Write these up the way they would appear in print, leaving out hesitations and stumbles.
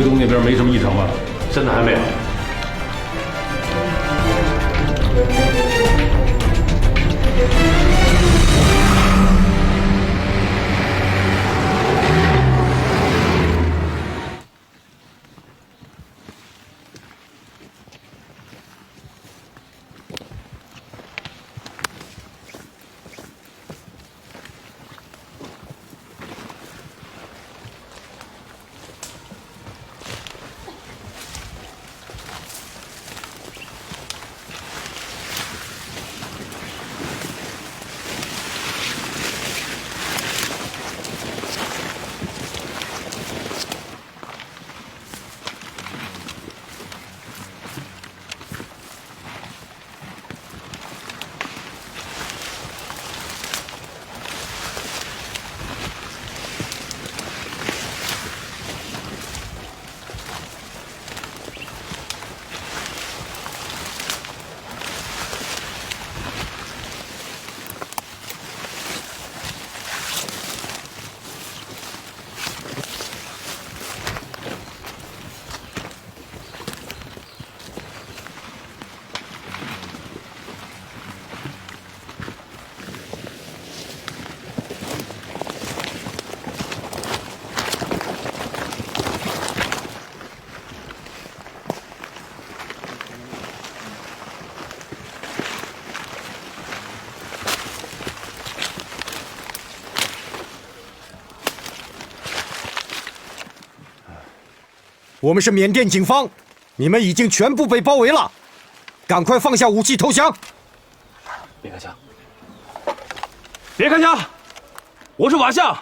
卫东那边没什么异常吧？现在还没有。我们是缅甸警方，你们已经全部被包围了，赶快放下武器投降！别开枪！别开枪！我是瓦相。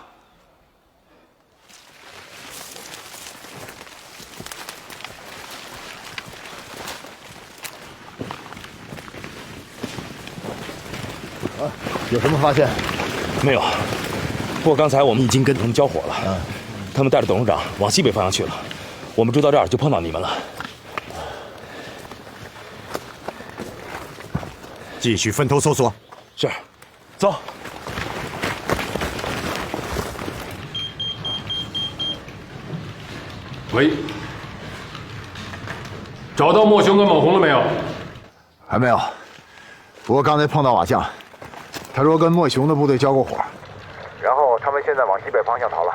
有什么发现？没有。不过刚才我们已经跟他们交火了。他们带着董事长往西北方向去了。我们追到这儿就碰到你们了。继续分头搜索。是，走。喂，找到莫雄跟猛红了没有？还没有。不过刚才碰到瓦相，他说跟莫雄的部队交过火，然后他们现在往西北方向逃了。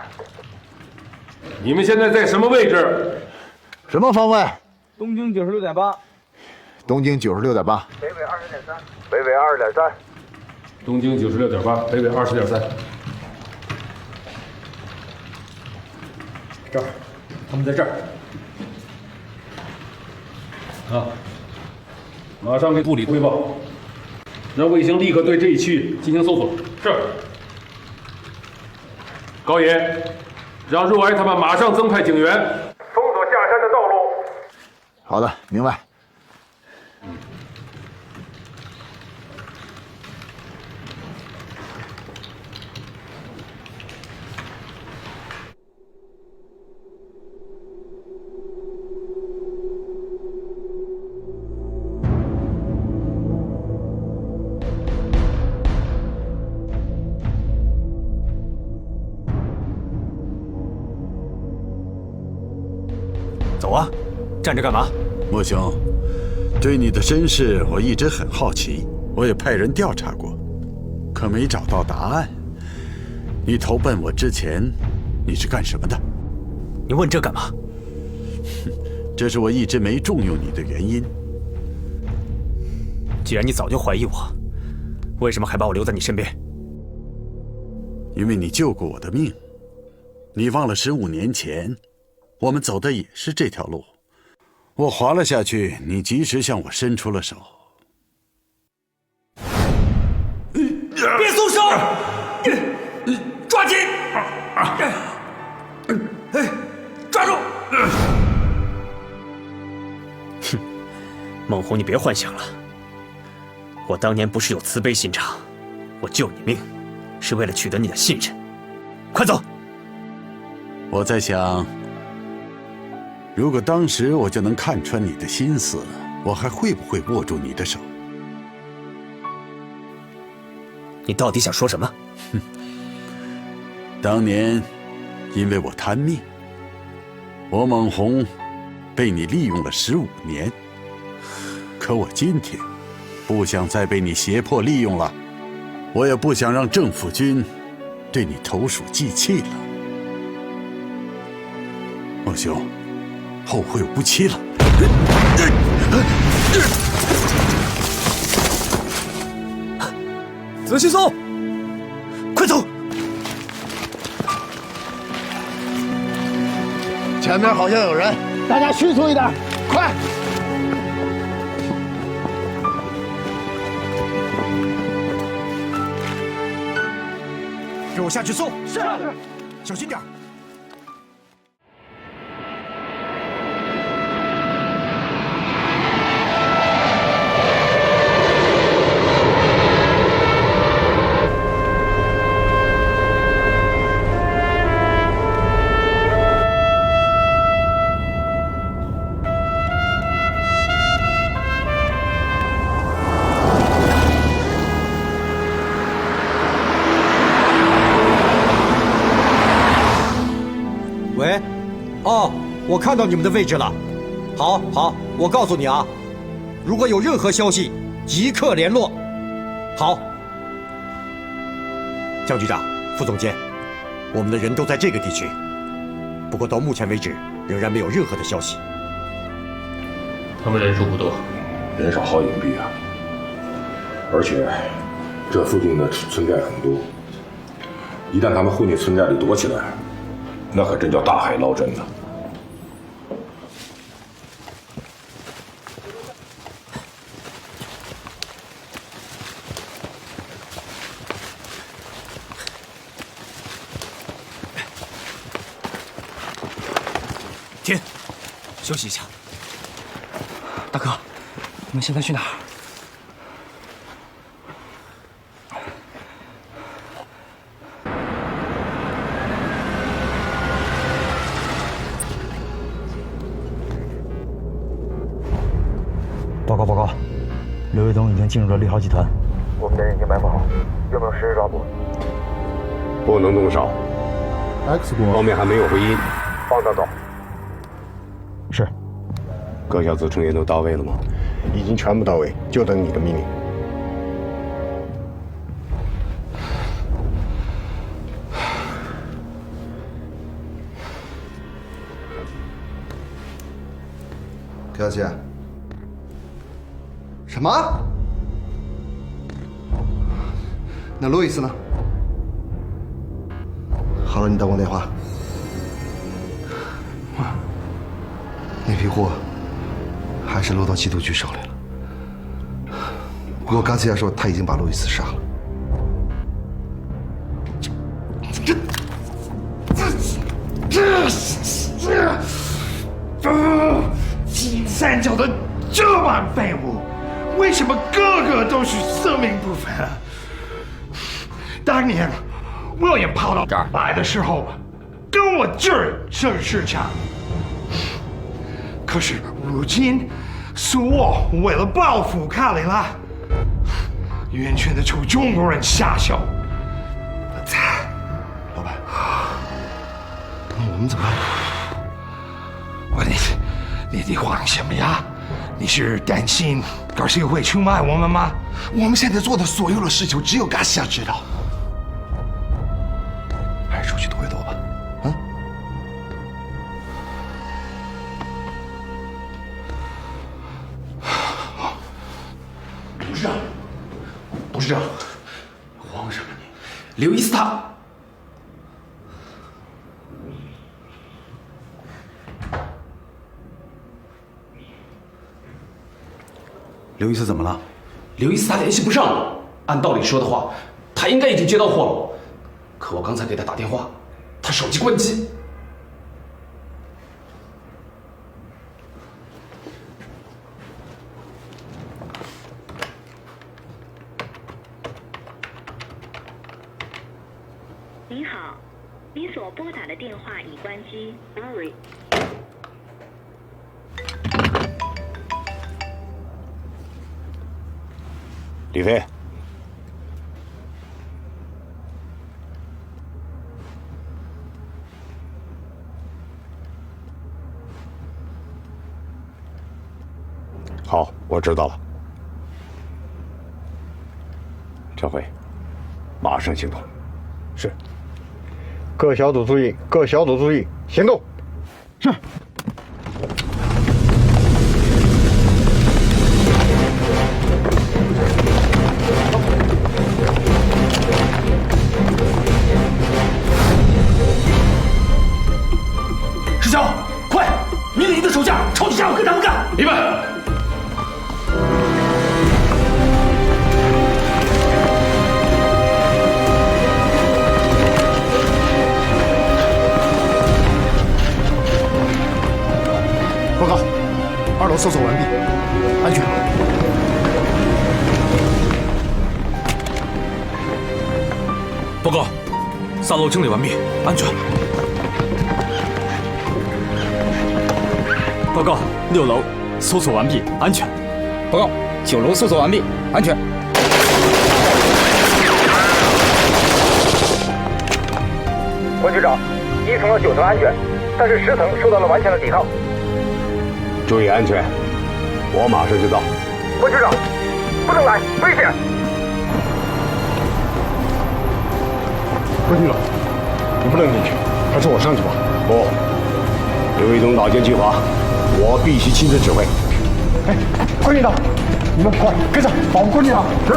你们现在在什么位置？什么方位？东经96.8，东经96.8，北纬20.3，北纬20.3。东经96.8，北纬20.3。这儿，他们在这儿。啊，马上给部里汇报，让卫星立刻对这一区域进行搜索。是。高野，让若埃他们马上增派警员，封锁下山的道路。好的，明白。走啊，站着干嘛？莫兄，对你的身世我一直很好奇，我也派人调查过，可没找到答案。你投奔我之前，你是干什么的？你问这干嘛？这是我一直没重用你的原因。既然你早就怀疑我，为什么还把我留在你身边？因为你救过我的命。你忘了15年前，我们走的也是这条路。我滑了下去，你及时向我伸出了手。别松手！抓紧！抓住！哼，孟红，你别幻想了。我当年不是有慈悲心肠，我救你命，是为了取得你的信任。快走！我在想，如果当时我就能看穿你的心思，我还会不会握住你的手？你到底想说什么？当年，因为我贪命，我猛红被你利用了15年，可我今天不想再被你胁迫利用了，我也不想让政府军对你投鼠忌器了。孟兄，后会无期了。泽西松，快走！前面好像有人，大家迅速一点，快！给我下去送。是，小心点。喂，哦，我看到你们的位置了。好，好，我告诉你啊，如果有任何消息，即刻联络。好，江局长、副总监，我们的人都在这个地区，不过到目前为止仍然没有任何的消息。他们人数不多，人少好隐蔽啊，而且这附近的村寨很多，一旦他们混进村寨里躲起来，那可真叫大海捞针呐！天，休息一下。大哥，你们现在去哪儿？报告，刘卫东已经进入了利豪集团。我们的人已经埋伏好，有没有实施抓捕？不能动手。X 国方面还没有回音。方大总，是。各项组成员都到位了吗？已经全部到位，就等你的命令。柯小姐，什么？那路易斯呢？好了，你等我电话。那批货还是落到缉毒局手里了。不过冈西亚说他已经把路易斯杀了。金三角的这帮废物，为什么个个都是色命不凡啊？当年William跑到这儿来的时候，跟我这儿生市场。可是如今，苏沃为了报复卡里拉，完全的受中国人下手。老板，那我们怎么办？你慌什么呀？你是担心高西会出卖我们吗？我们现在做的所有的事情，只有冈西亚知道。还是出去躲一躲吧。董事长，慌什么你？刘易斯他。刘易斯怎么了？刘易斯他联系不上了。按道理说的话，他应该已经接到货了。可我刚才给他打电话，他手机关机。您好，你所拨打的电话已关机。Sorry。李飞，好，我知道了。陈辉，马上行动。是。各小组注意，各小组注意，行动。是。石桥，快，命令你的手下朝你下午跟他们干！明白。报告，2楼搜索完毕，安全。报告，3楼清理完毕，安全。报告，6楼搜索完毕，安全。报告，9楼搜索完毕，安全。关局长，1层到9层安全，但是10层受到了顽强的抵抗。注意安全，我马上就到。关局长，不能来，危险！关局长，你不能进去，还是我上去吧。不，刘一东打劫计划，我必须亲自指挥。哎，关局长，你们快跟上，保护关局长。是。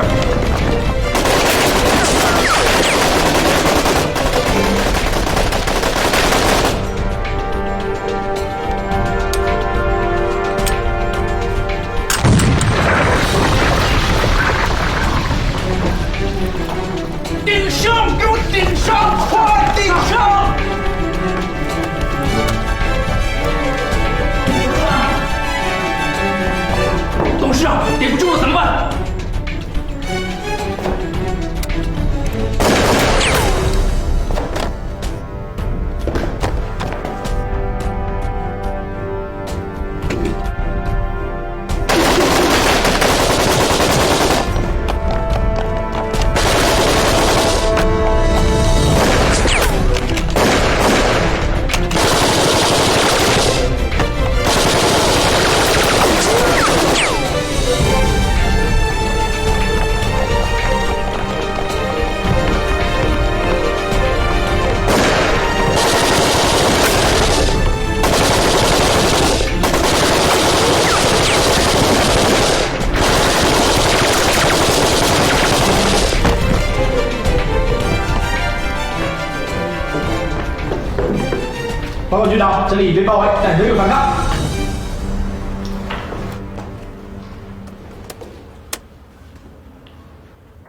顶上，给我顶上，快顶上！董事长，顶不住了怎么办？报告局长，这里已被包围，但仍有反抗。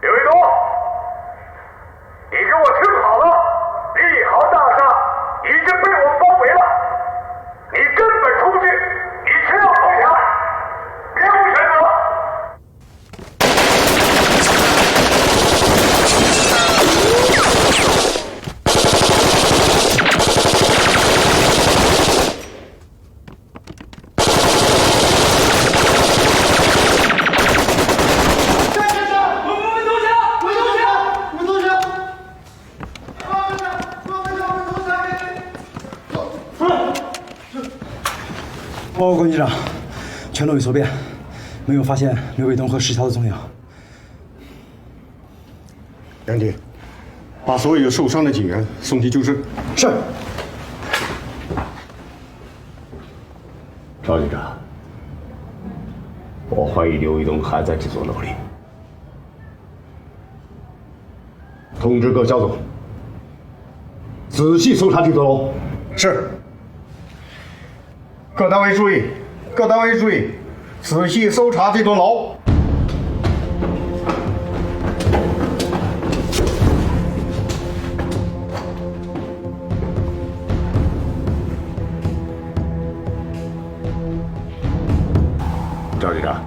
刘一东，你给我听好了，利豪大厦已经被我们包围了，你根本出不去，你只要投降，别无选择。报告关局长，全楼已搜遍，没有发现刘伟东和石桥的踪影。杨迪，把所有受伤的警员送去救治。是。赵局长，我怀疑刘一东还在这座楼里。通知各小组，仔细搜查这座楼。是。各单位注意，各单位注意，仔细搜查这栋楼。赵局长，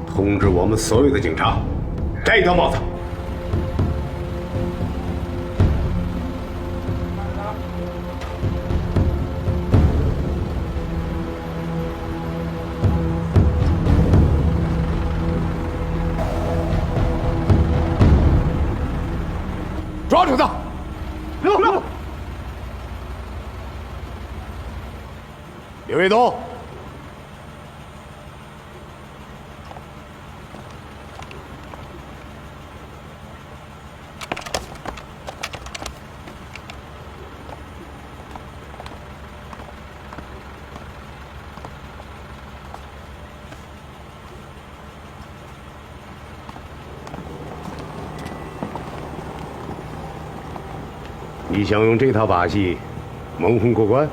通知我们所有的警察，摘一条帽子。抓住他！刘卫东，你想用这套把戏蒙混过关？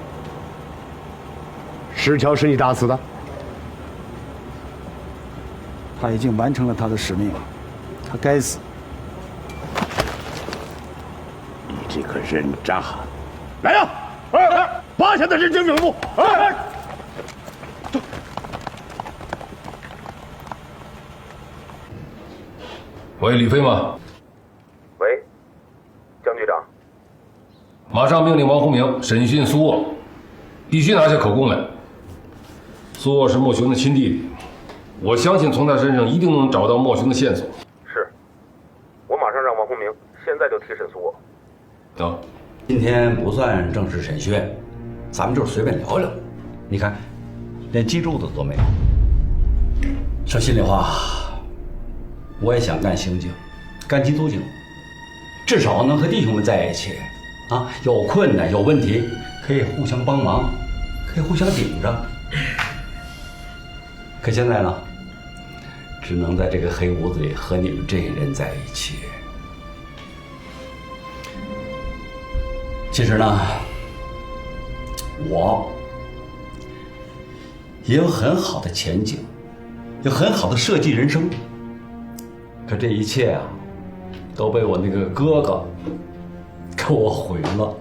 石桥是你打死的？他已经完成了他的使命，他该死。你这个人渣！来呀！趴下的人证人物！喂，李飞吗？喂，江局长。马上命令王洪明审讯苏沃，必须拿下口供来。苏沃是莫雄的亲弟弟，我相信从他身上一定能找到莫雄的线索。是，我马上让王洪明现在就提审苏沃。啊，今天不算正式审讯，咱们就是随便聊聊。你看，连记录的都没有。说心里话，我也想干刑警，干缉毒警，至少能和弟兄们在一起，啊，有困难有问题可以互相帮忙，可以互相顶着。可现在呢，只能在这个黑屋子里和你们这些人在一起。其实呢，我也有很好的前景，有很好的设计人生。可这一切啊，都被我那个哥哥给我毁了。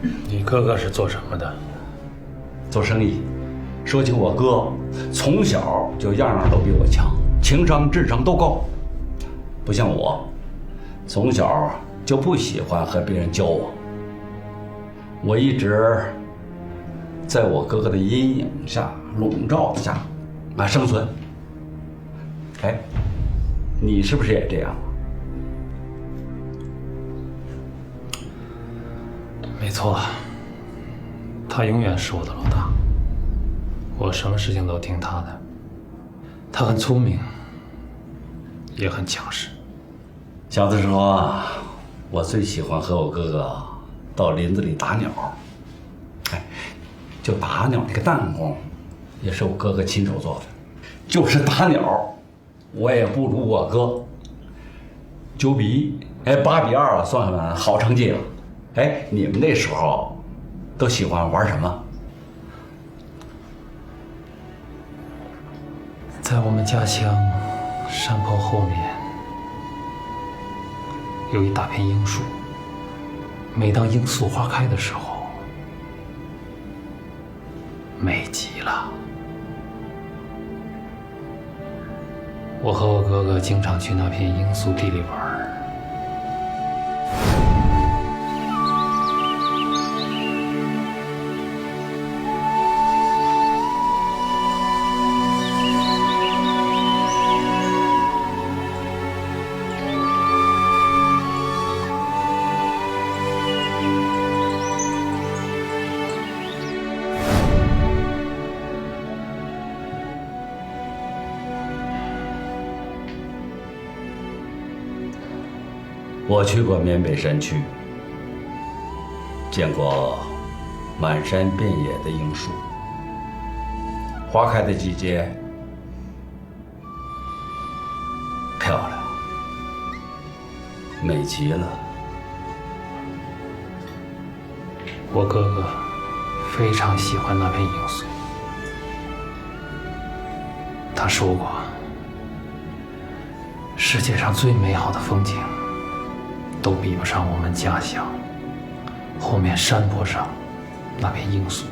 你哥哥是做什么的？做生意。说起我哥，从小就样样都比我强，情商、智商都高，不像我，从小就不喜欢和别人交往。我一直在我哥哥的阴影下、笼罩下生存。哎，你是不是也这样？没错，他永远是我的老大，我什么事情都听他的。他很聪明，也很强势。小的时候啊，我最喜欢和我哥哥到林子里打鸟。哎，就打鸟那个弹弓，也是我哥哥亲手做的。就是打鸟，我也不如我哥。8比2啊，算好成绩了。哎，你们那时候都喜欢玩什么？在我们家乡山坡后面有一大片樱树，每当罂粟花开的时候，美极了。我和我哥哥经常去那片罂粟地里玩。我去过缅北山区，见过满山遍野的樱树，花开的季节漂亮，美极了。我哥哥非常喜欢那片罂粟，他说过，世界上最美好的风景都比不上我们家乡后面山坡上那片罂粟。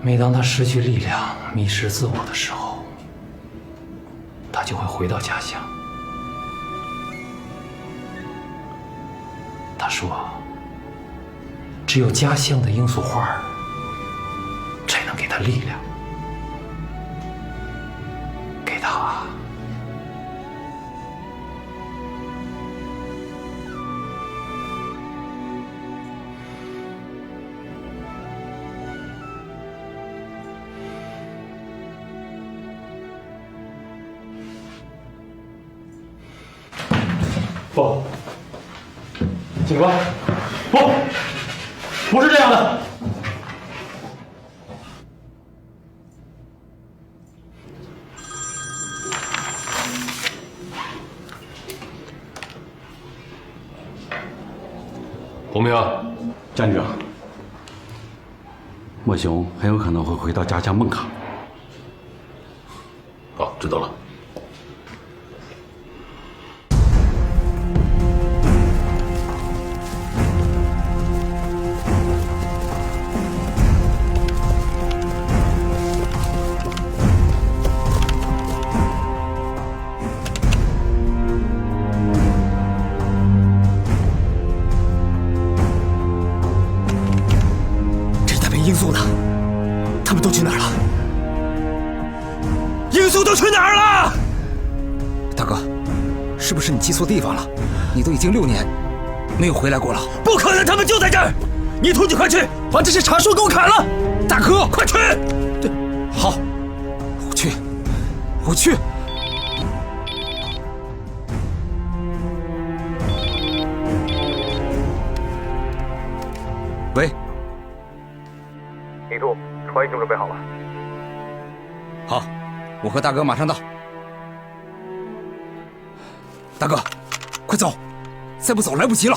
每当他失去力量、迷失自我的时候，他就会回到家乡。他说，只有家乡的罂粟花才能给他力量，给他不，警官，不是这样的。洪明，将军，莫雄很有可能会回到家乡孟卡。好，知道了。罂粟呢？他们都去哪儿了？罂粟都去哪儿了？大哥，是不是你记错地方了？你都已经6年没有回来过了。不可能，他们就在这儿！你徒弟快去把这些茶树给我砍了！大哥，快去！对，好，我去，我去。喂。李杜，船已经准备好了。好，我和大哥马上到。大哥，快走，再不走来不及了。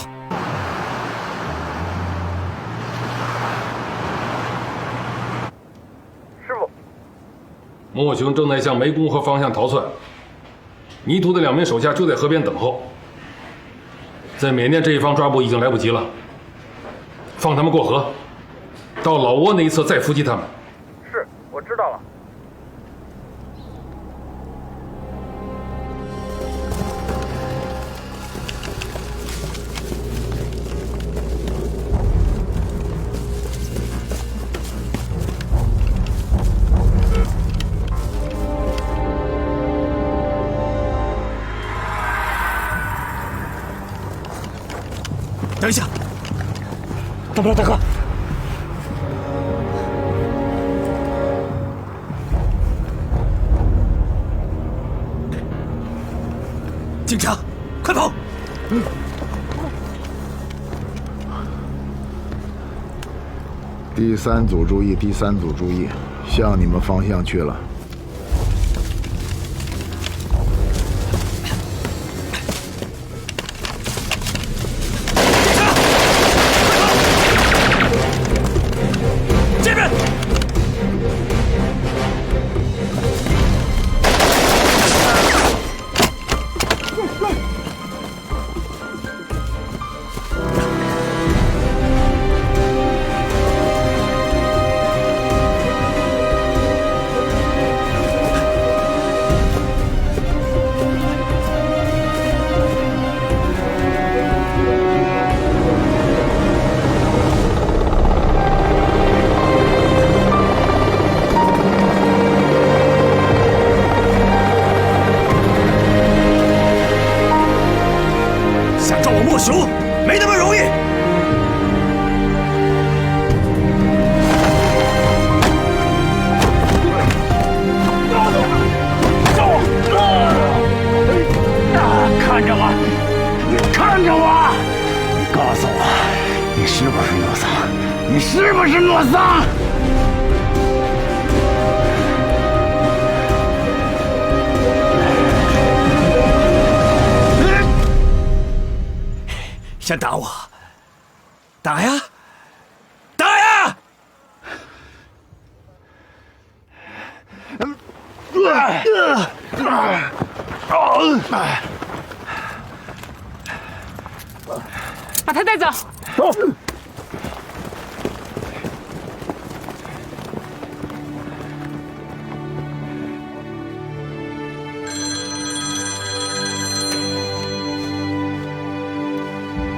师傅，莫雄正在向湄公河方向逃窜，泥图的2名手下就在河边等候。在缅甸这一方抓捕已经来不及了，放他们过河。到老挝那一侧再伏击他们。是，我知道了。等一下，怎么了，大哥？警察，快跑！第3组注意，第3组注意，向你们方向去了。这边！莫雄没那么容易。看着我，你看着我，你告诉我，你是不是诺桑？你是不是诺桑？想打我？打呀！打呀！把他带走。走。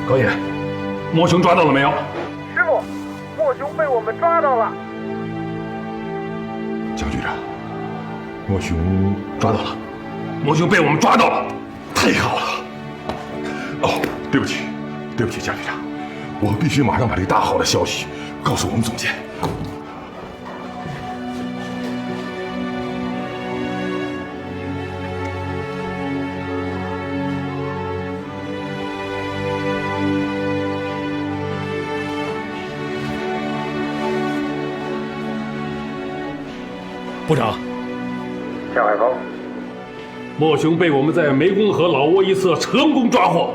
高野，莫雄抓到了没有？师傅，莫雄被我们抓到了。蒋局长，莫雄抓到了。莫雄被我们抓到了，太好了！哦，对不起，对不起，蒋局长，我必须马上把这个大好的消息告诉我们总监。部长，向海峰，莫雄被我们在湄公河老挝一侧成功抓获。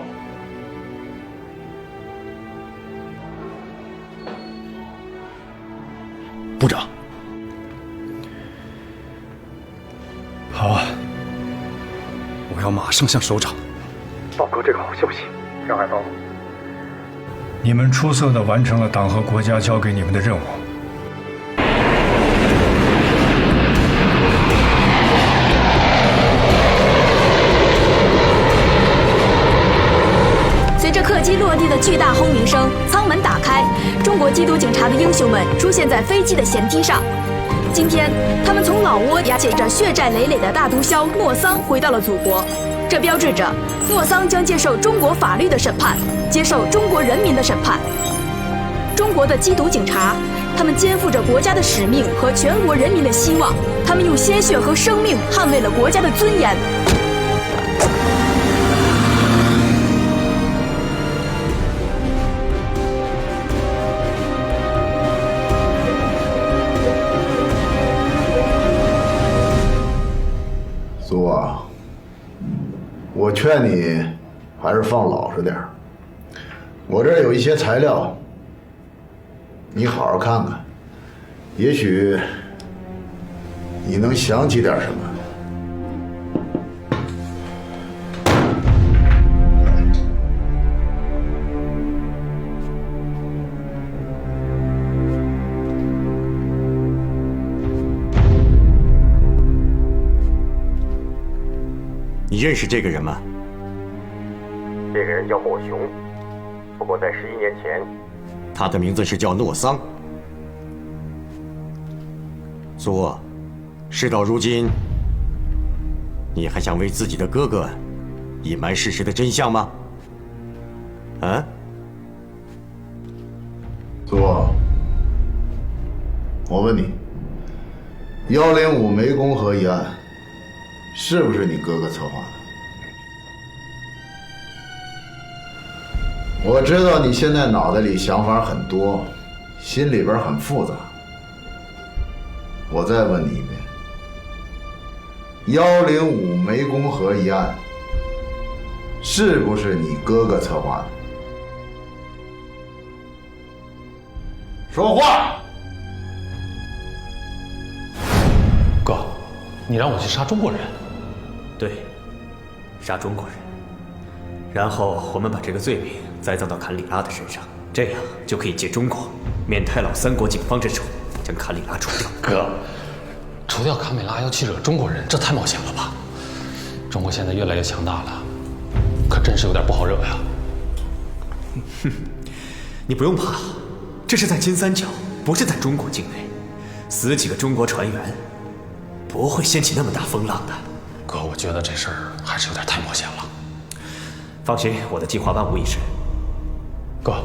部长。好，我要马上向首长报告这个好消息，上海帮，你们出色地完成了党和国家交给你们的任务。随着客机落地的巨大轰鸣声，舱门打开，中国缉毒警察的英雄们出现在飞机的舷梯上。今天，他们从老挝押解着血债累累的大毒枭诺桑回到了祖国，这标志着诺桑将接受中国法律的审判，接受中国人民的审判。中国的缉毒警察，他们肩负着国家的使命和全国人民的希望，他们用鲜血和生命捍卫了国家的尊严。苏啊，我劝你还是放老实点儿。我这儿有一些材料，你好好看看，也许你能想起点什么。你认识这个人吗？这个人叫莫雄，不过在11年前，他的名字是叫诺桑。苏，事到如今，你还想为自己的哥哥隐瞒事实的真相吗？啊？苏，我问你，105湄公河一案是不是你哥哥策划的？我知道你现在脑袋里想法很多，心里边很复杂。我再问你一遍，105湄公河一案是不是你哥哥策划的？说话！哥，你让我去杀中国人？对，杀中国人，然后我们把这个罪名栽赃到坎里拉的身上，这样就可以借中国缅泰老3国警方之手将坎里拉除掉。哥，除掉卡美拉要去惹中国人，这太冒险了吧？中国现在越来越强大了，可真是有点不好惹呀。哼，你不用怕，这是在金三角，不是在中国境内，死几个中国船员，不会掀起那么大风浪的。哥，我觉得这事儿还是有点太冒险了。放心，我的计划万无一失。哥，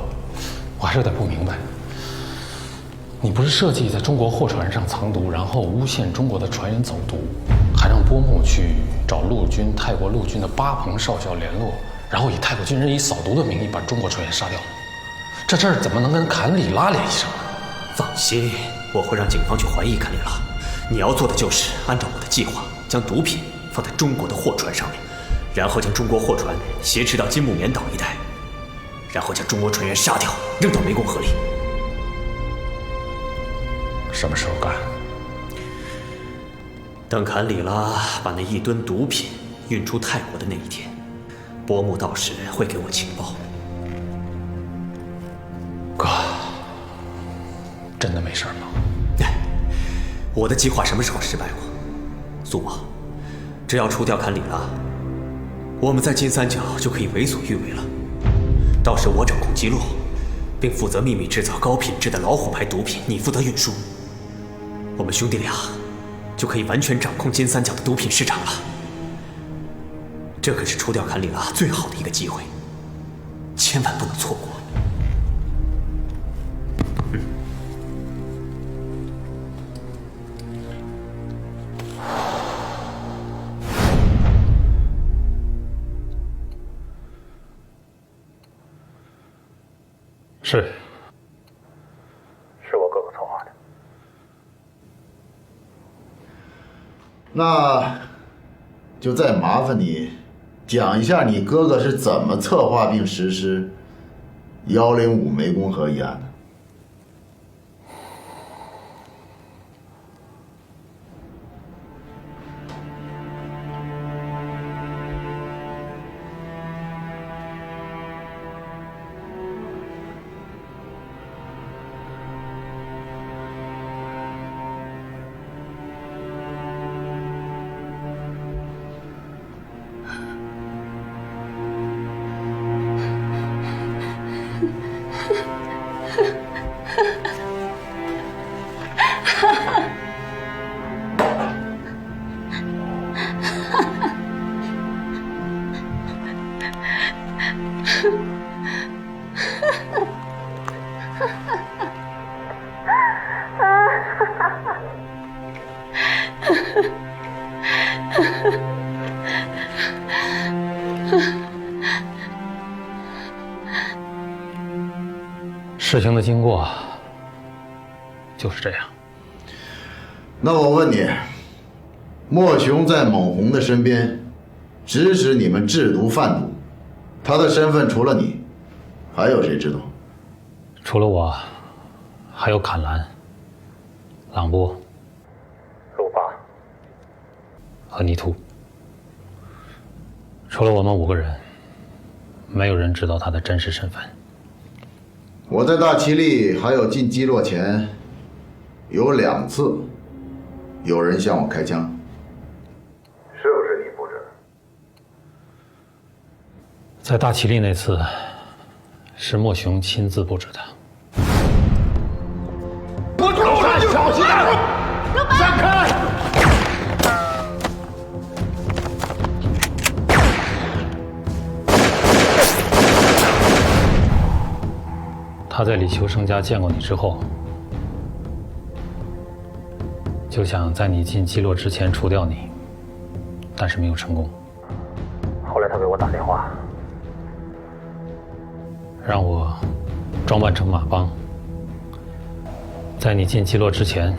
我还是有点不明白，你不是设计在中国货船上藏毒，然后诬陷中国的船员走毒，还让波木去找泰国陆军的巴鹏少校联络，然后以泰国军人以扫毒的名义把中国船员杀掉？这事儿怎么能跟坎里拉联系上呢？放心，我会让警方去怀疑坎里拉。你要做的就是按照我的计划，将毒品放在中国的货船上面，然后将中国货船挟持到金木棉岛一带，然后将中国船员杀掉，扔到湄公河里。什么时候干？等坎里拉把那1吨毒品运出泰国的那一天，波木到时会给我情报。哥，真的没事吗？我的计划什么时候失败过？苏王，只要除掉坎里拉，我们在金三角就可以为所欲为了。到时我掌控击落，并负责秘密制造高品质的老虎牌毒品，你负责运输，我们兄弟俩就可以完全掌控金三角的毒品市场了。这可是除掉坎里拉最好的一个机会，千万不能错过。是我哥哥策划的。那就再麻烦你讲一下你哥哥是怎么策划并实施105湄公河一案的。事情的经过就是这样。那我问你，莫雄在蒙红的身边，指使你们制毒贩毒，他的身份除了你，还有谁知道？除了我，还有坎兰、朗波、陆巴和泥兔。除了我们5个人，没有人知道他的真实身份。我在大齐力还有进基洛前，有2次有人向我开枪，是不是你布置的？在大齐力那次，是莫雄亲自布置的。我头上就小心点！闪开！他在李秋生家见过你之后，就想在你进基洛之前除掉你，但是没有成功。后来他给我打电话，让我装扮成马帮，在你进基洛之前，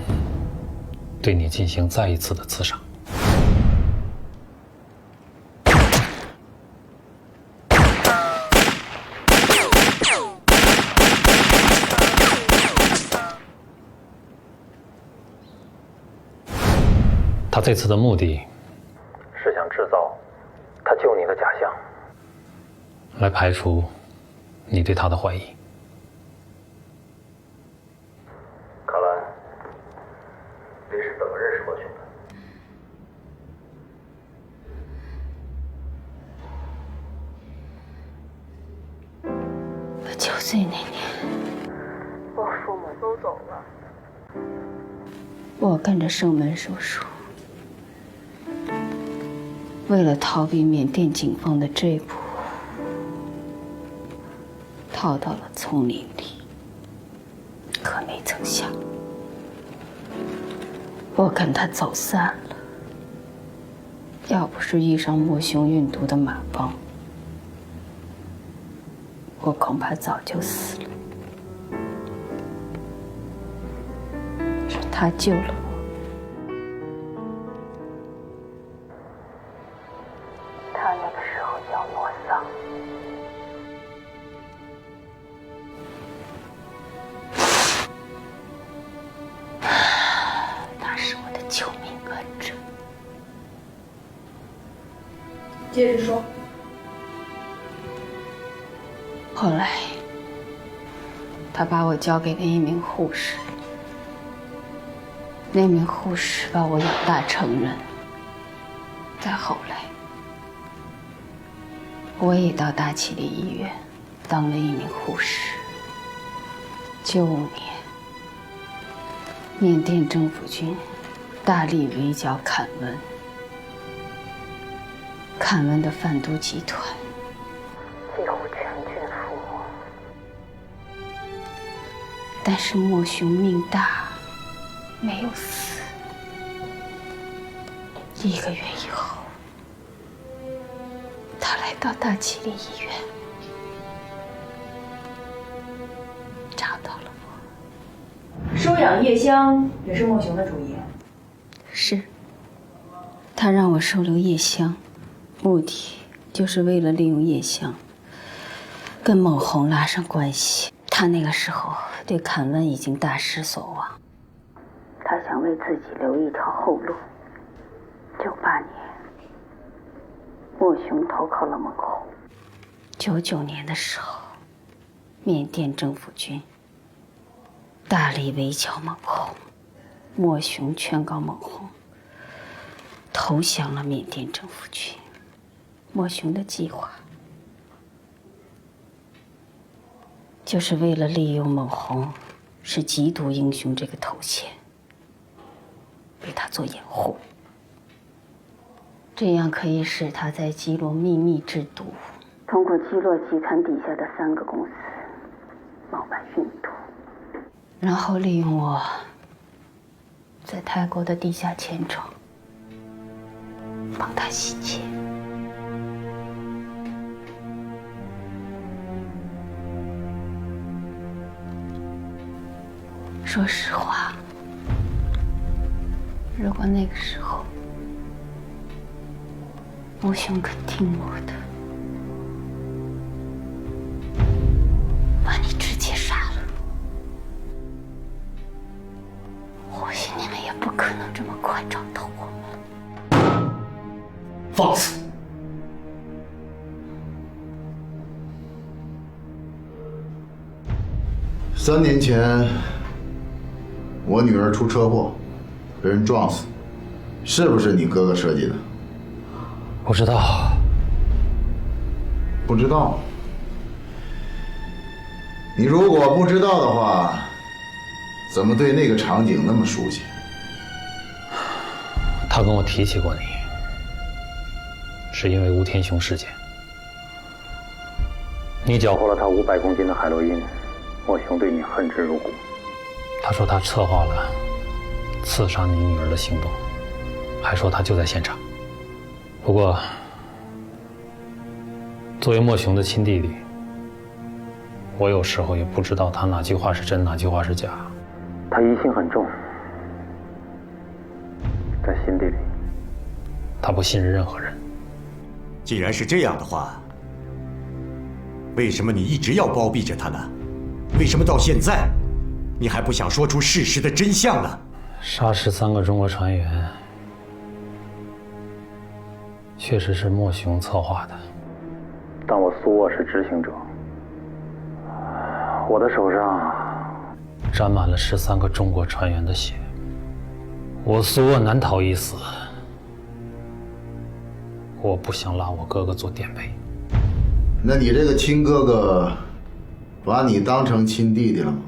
对你进行再一次的刺杀。他这次的目的是想制造他救你的假象，来排除你对他的怀疑。卡兰，你是怎么认识莫雄的？我9岁那年，我父母都走了，我跟着生门叔叔，为了逃避缅甸警方的追捕，逃到了丛林里。可没曾想，我跟他走散了。要不是遇上莫雄运毒的马帮，我恐怕早就死了。是他救了我。他那个时候叫诺桑。他是我的救命恩人。接着说。后来，他把我交给了一名护士，那名护士把我养大成人。再后来，我也到大齐力医院当了一名护士。95年，缅甸政府军大力围剿坎温，坎温的贩毒集团几乎全军覆没。但是莫雄命大，没有死。1个月以后，他来到大齐力医院，找到了我。收养叶香也是莫雄的主意。是，他让我收留叶香，目的就是为了利用叶香跟某红拉上关系。他那个时候对坎温已经大失所望，他想为自己留一条后路。98年，莫雄投靠了蒙红。99年的时候，缅甸政府军大力围剿蒙红，莫雄劝告蒙红投降了缅甸政府军。莫雄的计划就是为了利用孟红是缉毒英雄这个头衔，为他做掩护，这样可以使他在基洛秘密制毒，通过基洛集团底下的3个公司贸办运毒，然后利用我在泰国的地下钱庄帮他洗钱。说实话，如果那个时候穆兄肯听我的，把你直接杀了，或许你们也不可能这么快找到我们。放肆！3年前，我女儿出车祸，被人撞死，是不是你哥哥设计的？不知道。不知道？你如果不知道的话，怎么对那个场景那么熟悉？他跟我提起过你，是因为吴天雄事件。你缴获了他500公斤的海洛因，莫雄对你恨之入骨。他说他策划了刺杀你女儿的行动，还说他就在现场。不过，作为莫雄的亲弟弟，我有时候也不知道他哪句话是真，哪句话是假。他疑心很重，在心底里，他不信任任何人。既然是这样的话，为什么你一直要包庇着他呢？为什么到现在，你还不想说出事实的真相呢？杀13个中国船员，确实是莫雄策划的，但我苏沃是执行者，我的手上沾满了13个中国船员的血，我苏沃难逃一死。我不想拉我哥哥做垫背。那你这个亲哥哥，把你当成亲弟弟了吗？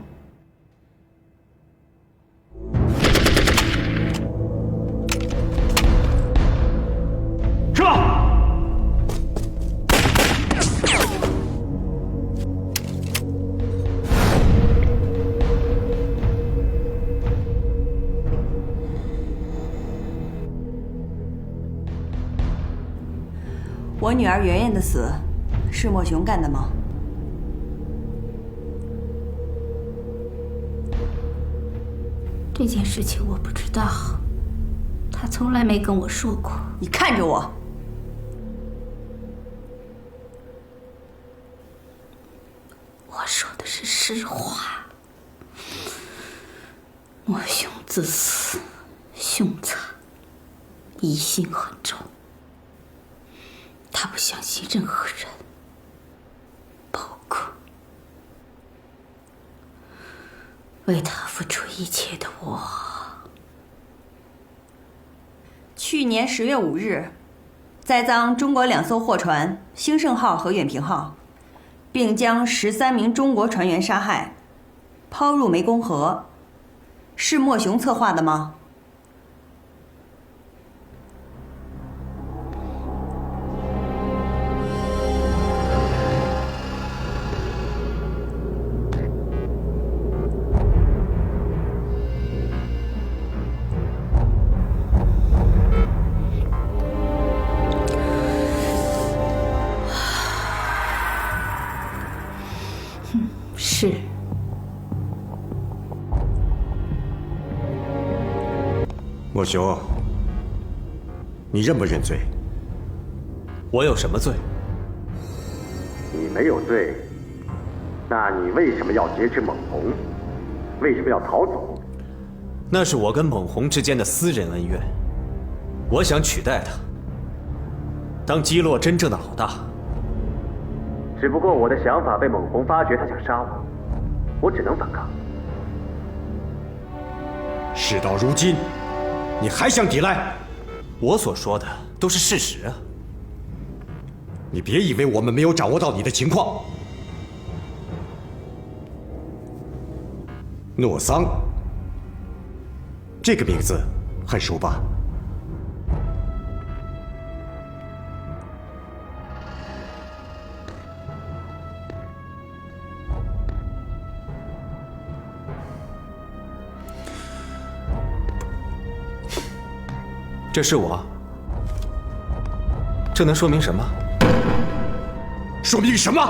撤！我女儿圆圆的死，是莫雄干的吗？这件事情我不知道，他从来没跟我说过。你看着我。我说的是实话。莫雄自私、凶残，疑心很重。他不相信任何人，包括为他付出一切的我。去年10月5日，栽赃中国2艘货船“兴盛号”和“远平号”，并将13名中国船员杀害，抛入湄公河，是莫雄策划的吗？是。莫雄，你认不认罪？我有什么罪？你没有罪，那你为什么要劫持猛红？为什么要逃走？那是我跟猛红之间的私人恩怨，我想取代他，当基洛真正的老大。只不过我的想法被猛红发觉，他想杀我，我只能反抗。事到如今，你还想抵赖？我所说的都是事实啊！你别以为我们没有掌握到你的情况。诺桑，这个名字很熟吧？这是我。这能说明什么？说明什么？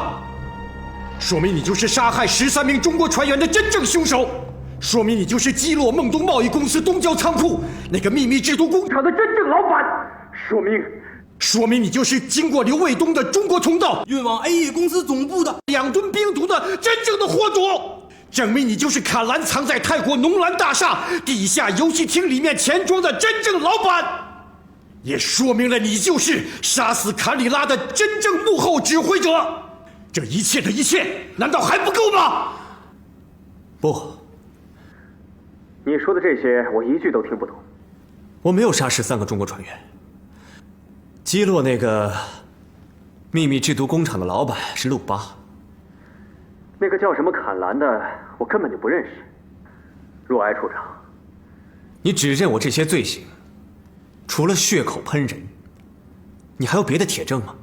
说明你就是杀害13名中国船员的真正凶手，说明你就是击落孟东贸易公司东郊仓库那个秘密制毒工厂的真正老板，说明你就是经过刘卫东的中国通道运往 A 业公司总部的2吨冰毒的真正的货主，证明你就是卡兰藏在泰国农兰大厦地下游戏厅里面钱庄的真正老板，也说明了你就是杀死坎里拉的真正幕后指挥者。这一切的一切，难道还不够吗？不，你说的这些我一句都听不懂。我没有杀13个中国船员，击落那个秘密制毒工厂的老板是陆巴。那个叫什么坎兰的，我根本就不认识。若埃处长，你指认我这些罪行，除了血口喷人，你还有别的铁证吗？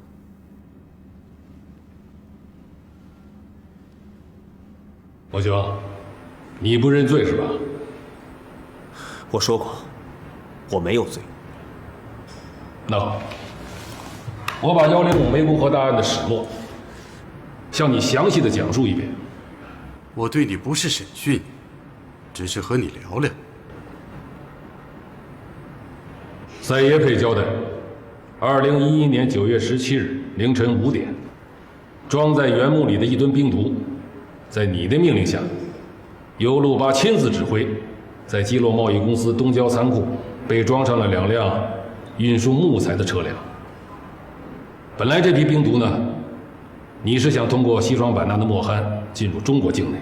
老兄，你不认罪是吧？我说过，我没有罪。那好，我把105湄公河大案的始末向你详细的讲述一遍。我对你不是审讯，只是和你聊聊。赛耶佩交代，2011年9月17日凌晨5点，装在原木里的1吨冰毒，在你的命令下，由陆巴亲自指挥，在基洛贸易公司东郊仓库被装上了2辆运输木材的车辆。本来这批冰毒呢，你是想通过西双版纳的莫罕进入中国境内，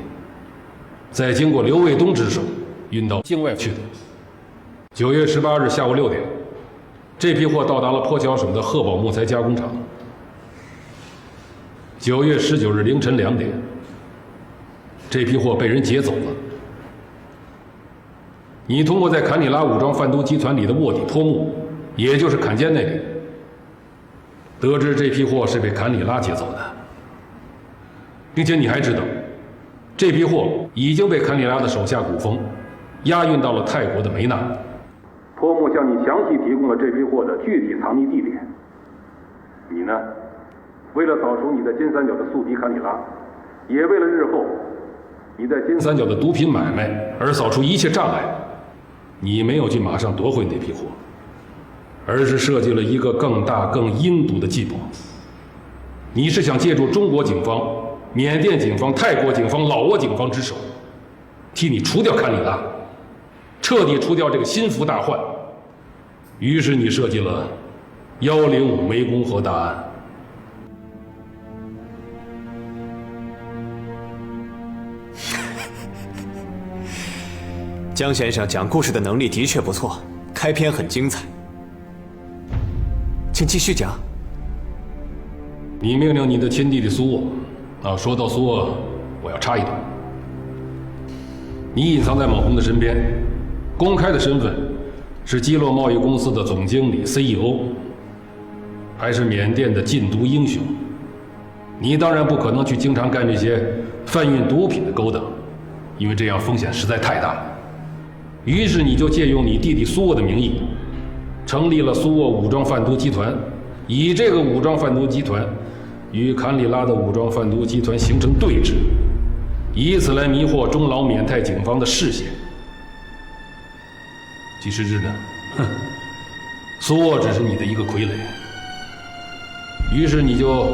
再经过刘卫东之手运到境外去的。9月18日下午6点，这批货到达了坡桥省的贺宝木材加工厂。9月19日凌晨2点，这批货被人劫走了。你通过在坎里拉武装贩毒集团里的卧底坡木，也就是坎坚那里，得知这批货是被坎里拉劫走的，并且你还知道，这批货已经被坎里拉的手下古风押运到了泰国的梅纳。坡木向你详细提供了这批货的具体藏匿地点。你呢，为了扫除你在金三角的宿敌坎里拉，也为了日后你在金三角的毒品买卖而扫除一切障碍，你没有去马上夺回那批货，而是设计了一个更大更阴毒的计谋。你是想借助中国警方、缅甸警方、泰国警方、老挝警方之手，替你除掉坎里拉，彻底除掉这个心腹大患。于是你设计了105湄公河大案。江先生讲故事的能力的确不错，开篇很精彩，请继续讲。你命令你的亲弟弟苏沃，说到苏沃，我要插一段。你隐藏在某红的身边，公开的身份是基洛贸易公司的总经理 CEO， 还是缅甸的禁毒英雄。你当然不可能去经常干这些贩运毒品的勾当，因为这样风险实在太大了。于是你就借用你弟弟苏沃的名义，成立了苏沃武装贩毒集团，以这个武装贩毒集团与坎里拉的武装贩毒集团形成对峙，以此来迷惑中老缅泰警方的视线。其实呢，苏沃只是你的一个傀儡。于是你就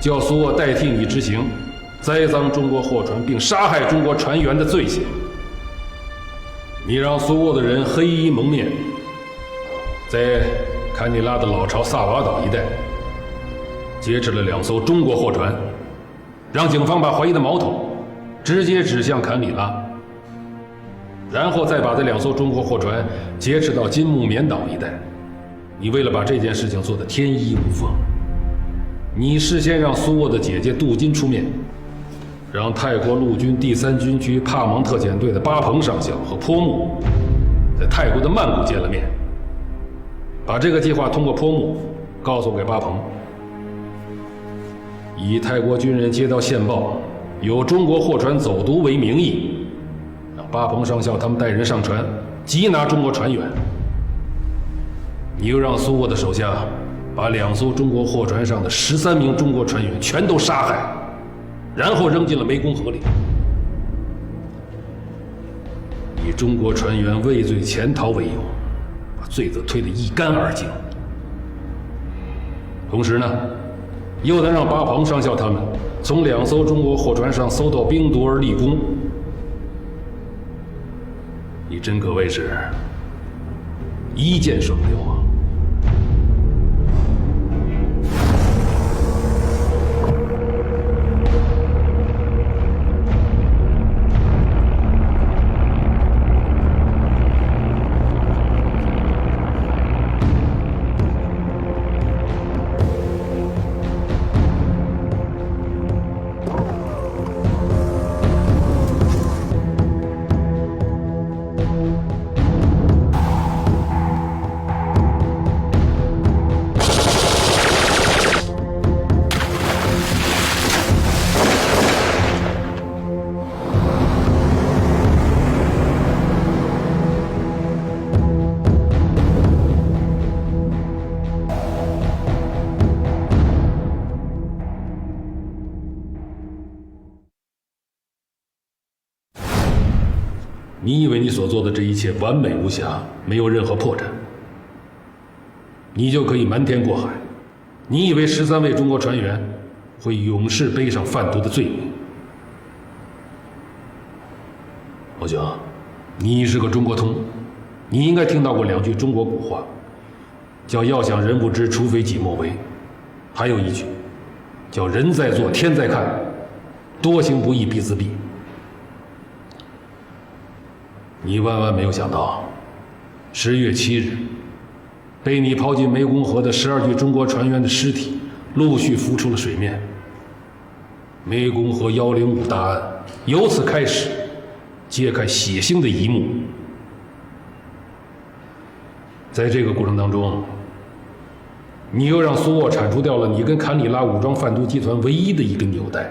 叫苏沃代替你执行栽赃中国货船并杀害中国船员的罪行。你让苏沃的人黑衣蒙面，在坎里拉的老巢萨瓦岛一带劫持了2艘中国货船，让警方把怀疑的矛头直接指向坎里拉，然后再把这2艘中国货船劫持到金木棉岛一带。你为了把这件事情做得天衣无缝，你事先让苏沃的姐姐杜金出面，让泰国陆军第3军区帕芒特遣队的巴鹏上校和坡木在泰国的曼谷见了面，把这个计划通过坡木告诉给巴鹏，以泰国军人接到线报有中国货船走读为名义，让巴鹏上校他们带人上船缉拿中国船员。你又让苏沃的手下把2艘中国货船上的13名中国船员全都杀害，然后扔进了湄公河里，以中国船员畏罪潜逃为由，把罪责推得一干二净。同时呢，又能让巴鹏上校他们从2艘中国货船上搜到冰毒而立功。你真可谓是一箭双雕啊！你以为你所做的这一切完美无瑕，没有任何破绽，你就可以瞒天过海？你以为13位中国船员会永世背上贩毒的罪名？我觉得你是个中国通，你应该听到过2句中国古话，叫“要想人不知，除非己莫为”，还有一句叫“人在做，天在看，多行不义必自毙”。你万万没有想到，10月7日，被你抛进湄公河的12具中国船员的尸体陆续浮出了水面。湄公河105大案由此开始，揭开血腥的一幕。在这个过程当中，你又让苏沃铲除掉了你跟坎里拉武装贩毒集团唯一的一根纽带，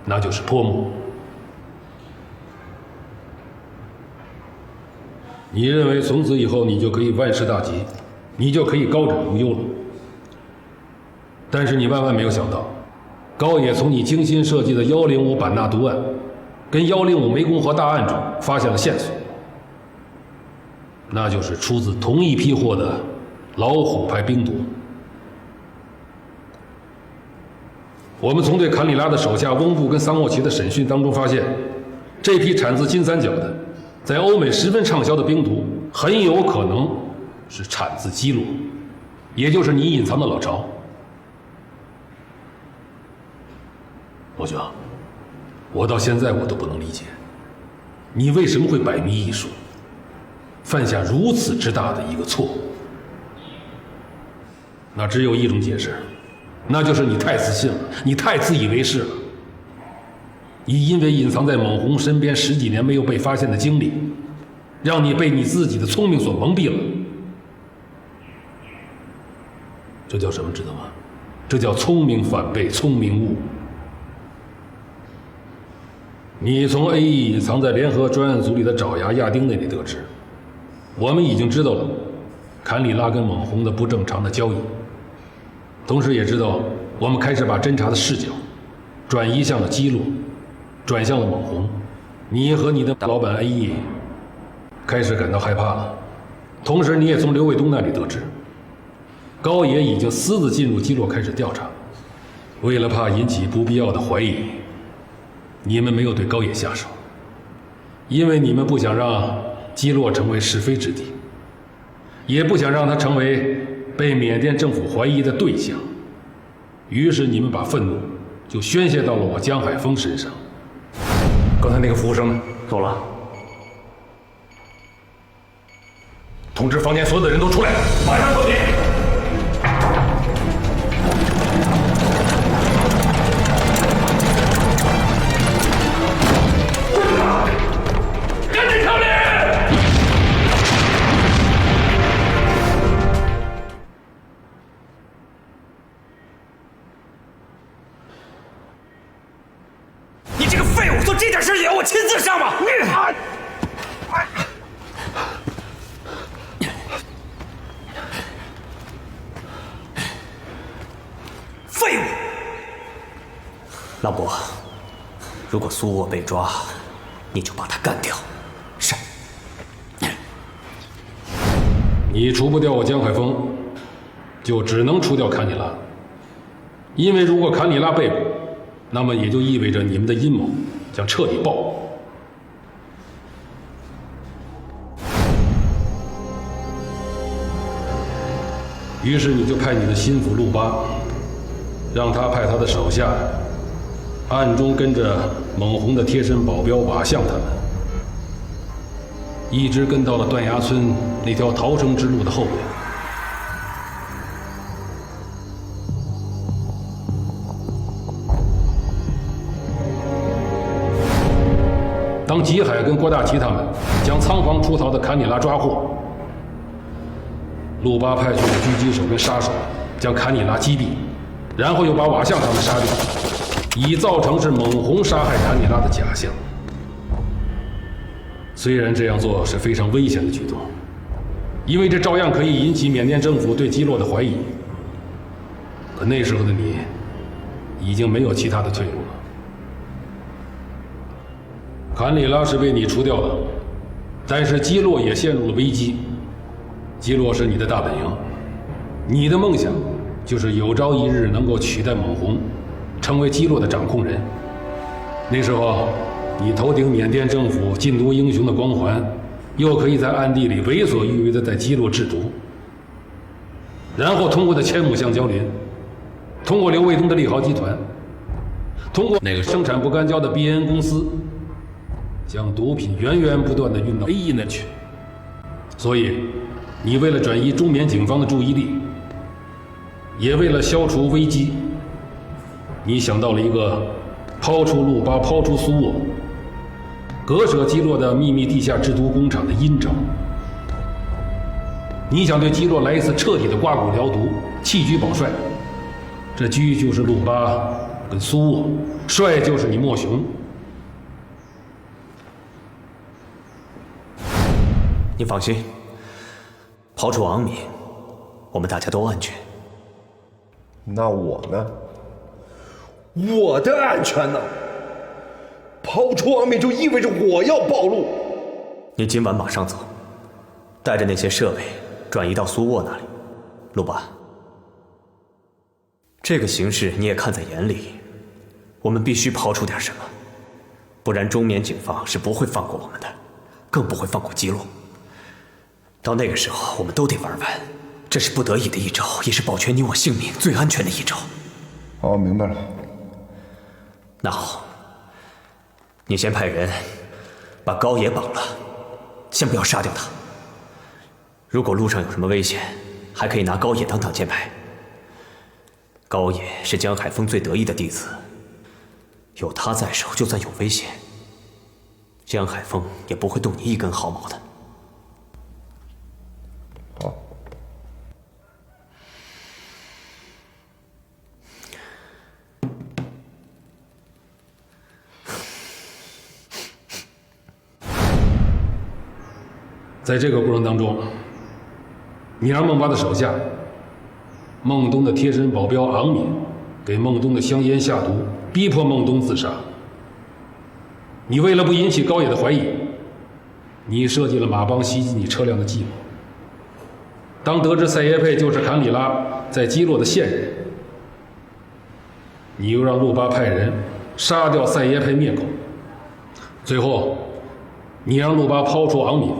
那就是坡木。你认为从此以后你就可以万事大吉，你就可以高枕无忧了。但是你万万没有想到，高野从你精心设计的105版纳毒案跟105湄公河大案中发现了线索，那就是出自同一批货的老虎牌冰毒。我们从对坎里拉的手下翁布跟桑沃奇的审讯当中发现，这批产自金三角的在欧美十分畅销的冰毒很有可能是产自基洛，也就是你隐藏的老巢。我觉得我到现在我都不能理解，你为什么会百密一疏，犯下如此之大的一个错误。那只有一种解释，那就是你太自信了，你太自以为是了。你因为隐藏在猛红身边10几年没有被发现的经历，让你被你自己的聪明所蒙蔽了。这叫什么知道吗？这叫聪明反被聪明误。你从 A.E 隐藏在联合专案组里的爪牙亚丁那里得知，我们已经知道了坎里拉跟猛红的不正常的交易，同时也知道我们开始把侦查的视角转移向了基洛，转向了猛红。你和你的老板 A.E 开始感到害怕了，同时你也从刘卫东那里得知，高野已经私自进入基洛开始调查。为了怕引起不必要的怀疑，你们没有对高野下手，因为你们不想让基洛成为是非之地，也不想让他成为被缅甸政府怀疑的对象。于是你们把愤怒就宣泄到了我江海峰身上。刚才那个服务生呢？走了。通知房间所有的人都出来，马上走进。废物做这点事也要我亲自上吗？废物！老伯，如果苏沃被抓，你就把他干掉。是。你除不掉我江海峰，就只能除掉坎里拉。因为如果坎里拉被捕，那么也就意味着你们的阴谋将彻底暴露。于是你就派你的心腹陆巴，让他派他的手下，暗中跟着蒙红的贴身保镖瓦相他们，一直跟到了断崖村那条逃生之路的后面。当吉海跟郭大奇他们将仓皇出逃的坎里拉抓获，陆巴派去的狙击手跟杀手将坎里拉击毙，然后又把瓦相他们杀掉，以造成是蒙红杀害坎里拉的假象。虽然这样做是非常危险的举动，因为这照样可以引起缅甸政府对基洛的怀疑，可那时候的你已经没有其他的退路了。坎里拉是被你除掉了，但是基洛也陷入了危机。基洛是你的大本营，你的梦想就是有朝一日能够取代蒙红，成为基洛的掌控人。那时候，你头顶缅甸政府禁毒英雄的光环，又可以在暗地里为所欲为的在基洛制毒，然后通过的千亩橡胶林，通过刘卫东的利豪集团，通过那个生产不干胶的 BN 公司，将毒品源源不断地运到 A 那去。所以，你为了转移中缅警方的注意力，也为了消除危机，你想到了一个抛出陆巴、抛出苏沃、割舍基洛的秘密地下制毒工厂的阴招。你想对基洛来一次彻底的刮骨疗毒，弃车保帅。这车就是陆巴跟苏沃，帅就是你莫雄。你放心，抛出昂敏，我们大家都安全。那我呢？我的安全呢？抛出昂敏就意味着我要暴露。你今晚马上走，带着那些设备转移到苏沃那里。陆巴，这个形势你也看在眼里，我们必须抛出点什么，不然中缅警方是不会放过我们的，更不会放过基洛。到那个时候，我们都得玩完，这是不得已的一招，也是保全你我性命最安全的一招。哦，明白了。那好，你先派人把高野绑了，先不要杀掉他。如果路上有什么危险，还可以拿高野当挡箭牌。高野是江海峰最得意的弟子，有他在手，就算有危险，江海峰也不会动你一根毫毛的。好。在这个过程当中，你让孟巴的手下孟东的贴身保镖昂敏给孟东的香烟下毒，逼迫孟东自杀。你为了不引起高野的怀疑，你设计了马帮袭击你车辆的计谋。当得知赛耶佩就是坎里拉在基洛的线人，你又让陆巴派人杀掉赛耶佩灭口。最后，你让陆巴抛出昂敏，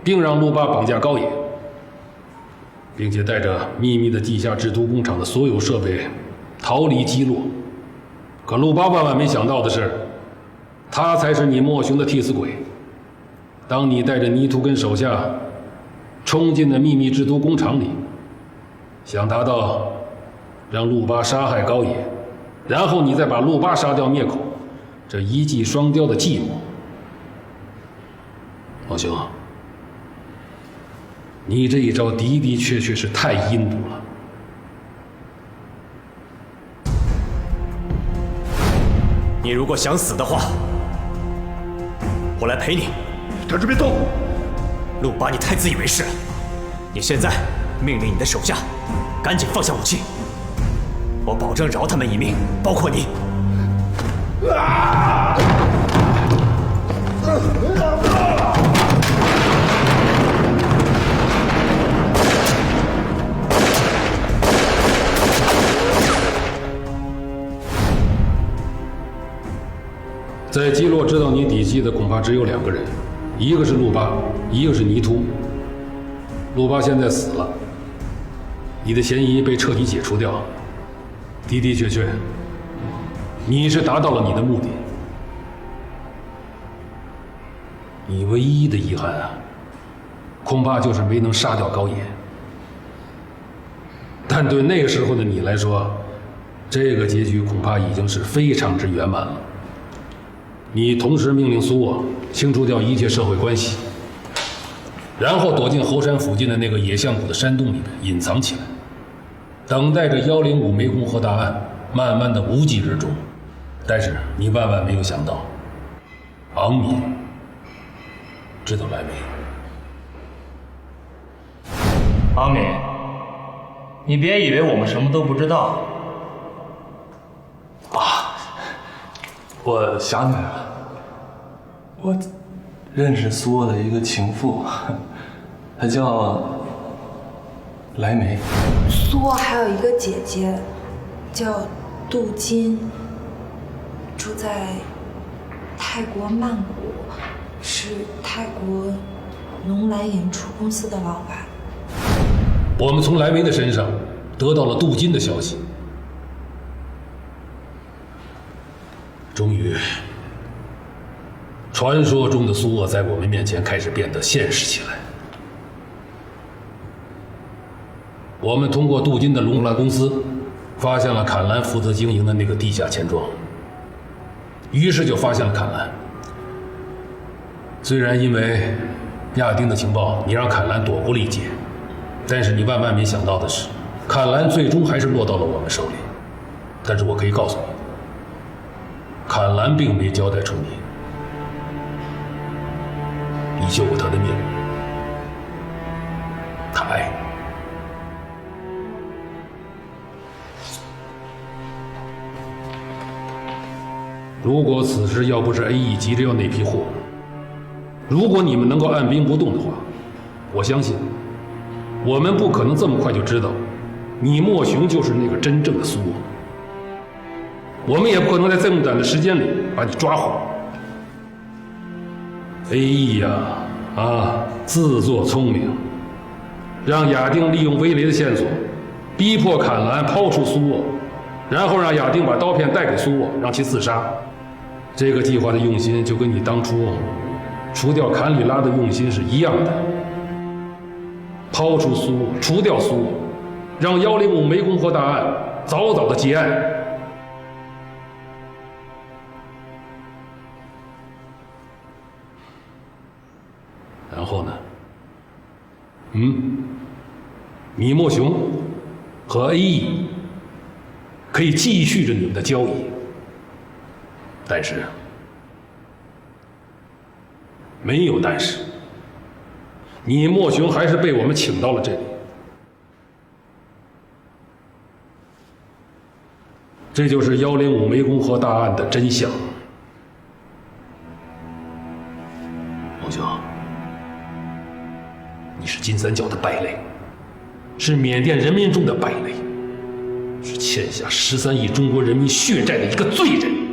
并让陆巴绑架高野，并且带着秘密的地下制毒工厂的所有设备逃离基洛。可陆巴万万没想到的是，他才是你莫雄的替死鬼。当你带着泥图跟手下冲进了秘密制毒工厂里，想达到让陆巴杀害高野，然后你再把陆巴杀掉灭口，这一计双雕的计谋。莫雄，你这一招的的确确是太阴毒了。你如果想死的话，我来陪你。站住，别动！陆巴，你太自以为是了。你现在命令你的手下赶紧放下武器，我保证饶他们一命，包括你。在基洛知道你底细的恐怕只有2个人，一个是陆巴，一个是尼突。陆巴现在死了，你的嫌疑被彻底解除掉，的的确确，你是达到了你的目的。你唯一的遗憾啊，恐怕就是没能杀掉高野。但对那个时候的你来说，这个结局恐怕已经是非常之圆满了。你同时命令苏沃清除掉一切社会关系，然后躲进猴山附近的那个野象谷的山洞里面隐藏起来，等待着105湄公河大案慢慢的无疾而终。但是你万万没有想到，昂敏知道来没？昂敏，你别以为我们什么都不知道。我想起来了，我认识苏沃的一个情妇，她叫莱梅。苏沃还有一个姐姐，叫杜金，住在泰国曼谷，是泰国龙兰演出公司的老板。我们从莱梅的身上得到了杜金的消息。终于，传说中的苏沃在我们面前开始变得现实起来。我们通过杜金的龙兰公司，发现了坎兰负责经营的那个地下钱庄，于是就发现了坎兰。虽然因为亚丁的情报，你让坎兰躲过了一劫，但是你万万没想到的是，坎兰最终还是落到了我们手里。但是我可以告诉你，坎兰并没交代出你救过他的命，他爱你。如果此时要不是 AE 急着要那批货，如果你们能够按兵不动的话，我相信我们不可能这么快就知道你莫雄就是那个真正的苏沃，我们也不可能在这么短的时间里把你抓获。AE 呀，自作聪明，让亚丁利用威雷的线索，逼迫坎兰抛出苏沃，然后让亚丁把刀片带给苏沃，让其自杀。这个计划的用心就跟你当初除掉坎里拉的用心是一样的，抛出苏沃，除掉苏沃，让105湄公河大案早早的结案。然后呢？米莫雄和 AE 可以继续着你们的交易，但是没有但是，你莫雄还是被我们请到了这里。这就是105湄公河大案的真相。莫雄，你是金三角的败类，是缅甸人民中的败类，是欠下13亿中国人民血债的一个罪人。